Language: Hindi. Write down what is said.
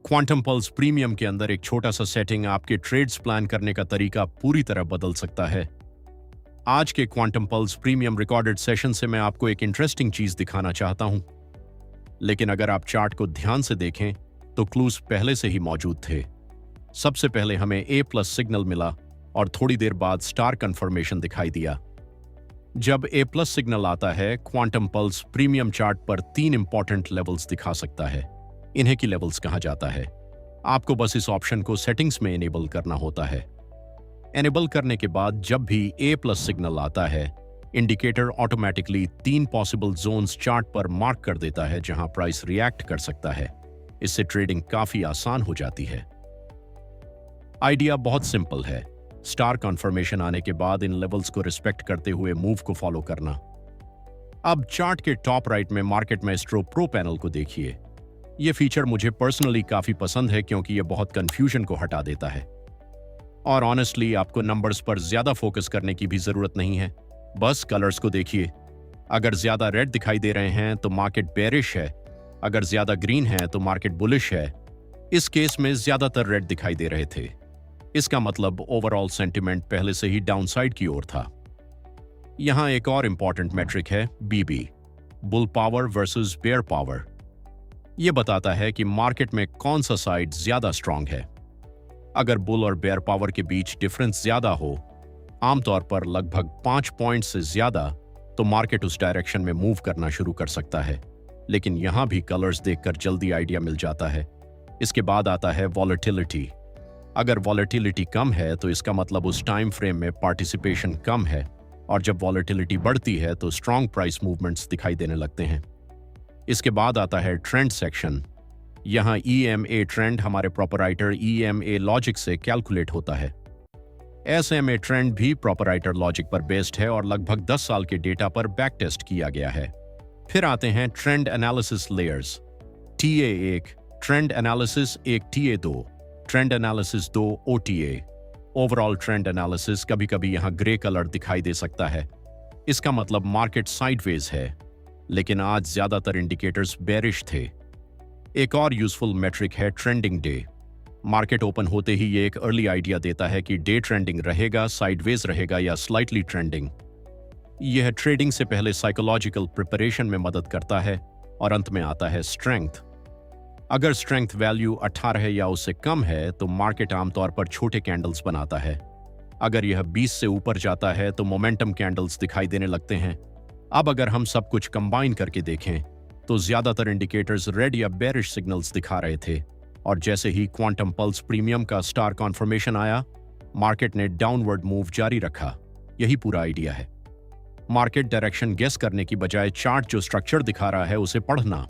क्वांटम पल्स प्रीमियम के अंदर एक छोटा सा सेटिंग आपके ट्रेड्स प्लान करने का तरीका पूरी तरह बदल सकता है। आज के quantum pulse premium recorded session से मैं आपको एक इंटरेस्टिंग चीज दिखाना चाहता हूं। लेकिन अगर आप चार्ट को ध्यान से देखें तो क्लूज पहले से ही मौजूद थे। सबसे पहले हमें A+ सिग्नल मिला और थोड़ी देर बाद स्टार कंफर्मेशन दिखाई दिया। जब A+ सिग्नल आता है, क्वांटम पल्स प्रीमियम चार्ट पर 3 इंपॉर्टेंट लेवल्स दिखा सकता है। इन्हें की लेवल्स कहा जाता है। आपको बस इस ऑप्शन को सेटिंग्स में इनेबल करना होता है। इनेबल करने के बाद जब भी A+ सिग्नल आता है, indicator automatically 3 possible zones chart पर मार्क कर देता है जहां प्राइस रिएक्ट कर सकता है। इससे ट्रेडिंग काफी आसान हो जाती है। आइडिया बहुत सिंपल है। स्टार कन्फर्मेशन आने के बाद इन लेवल्स को रिस्पेक्ट करते हुए मूव को फॉलो करना। अब चार्ट के टॉप राइट में मार्केट माएस्ट्रो प्रो पैनल को देखिए। यह फीचर मुझे पर्सनली काफी पसंद है क्योंकि यह बहुत कंफ्यूजन को हटा देता है। और ऑनेस्टली आपको नंबर्स पर ज्यादा फोकस करने की भी जरूरत नहीं है। बस कलर्स को देखिए। अगर ज्यादा रेड दिखाई दे रहे हैं तो मार्केट बेरिश है, अगर ज्यादा ग्रीन है तो मार्केट बुलिश है। इस केस में ज्यादातर रेड दिखाई दे रहे थे। इसका मतलब ओवरऑल सेंटिमेंट पहले से ही डाउनसाइड की ओर था। यहां एक और इंपॉर्टेंट मैट्रिक है BB, bull power versus bear power. यह बताता है कि मार्केट में कौन सा साइड ज्यादा स्ट्रांग है। अगर बुल और बेयर पावर के बीच डिफरेंस ज्यादा हो, आमतौर पर लगभग 5 पॉइंट से ज्यादा, तो मार्केट उस डायरेक्शन में मूव करना शुरू कर सकता है। लेकिन यहां भी कलर्स देखकर जल्दी आइडिया मिल जाता है। इसके बाद आता है वॉलेटिलिटी। अगर वॉलेटिलिटी कम है तो इसका मतलब उस टाइम फ्रेम में पार्टिसिपेशन कम है, और जब वॉलेटिलिटी बढ़ती है तो स्ट्रांग प्राइस मूवमेंट्स दिखाई देने लगते हैं। इसके बाद आता है ट्रेंड सेक्शन। यहां EMA ट्रेंड हमारे प्रोपराइटर EMA लॉजिक से कैलकुलेट होता है। SMA ट्रेंड भी प्रोपराइटर लॉजिक पर बेस्ड है और लगभग 10 साल के डेटा पर बैक टेस्ट किया गया है। फिर आते हैं trend analysis layers. TA1 trend analysis, एक TA2 trend analysis, 2 OTA। Overall trend analysis कभी कभी यहां ग्रे कलर दिखाई दे सकता है। इसका मतलब मार्केट साइडवेज है, लेकिन आज ज्यादातर इंडिकेटर्स बेरिश थे। एक और यूजफुल मेट्रिक है ट्रेंडिंग डे। मार्केट ओपन होते ही ये एक अर्ली आइडिया देता है कि डे ट्रेंडिंग रहेगा, साइडवेज रहेगा या स्लाइटली ट्रेंडिंग। यह ट्रेडिंग से पहले साइकोलॉजिकल प्रिपरेशन में मदद करता है। और अंत में आता है स्ट्रेंथ। अगर स्ट्रेंथ वैल्यू 18 या उससे कम है तो मार्केट आमतौर पर छोटे कैंडल्स बनाता है। अगर यह 20 से ऊपर जाता है तो मोमेंटम कैंडल्स दिखाई देने लगते हैं। अब अगर हम सब कुछ कंबाइन करके देखें तो ज्यादातर इंडिकेटर्स रेड या बेरिश सिग्नल्स दिखा रहे थे, और जैसे ही क्वांटम पल्स प्रीमियम का स्टार कॉन्फर्मेशन आया, मार्केट ने डाउनवर्ड मूव जारी रखा। यही पूरा आइडिया है। मार्केट डायरेक्शन गेस करने की बजाय चार्ट जो स्ट्रक्चर दिखा रहा है उसे पढ़ना।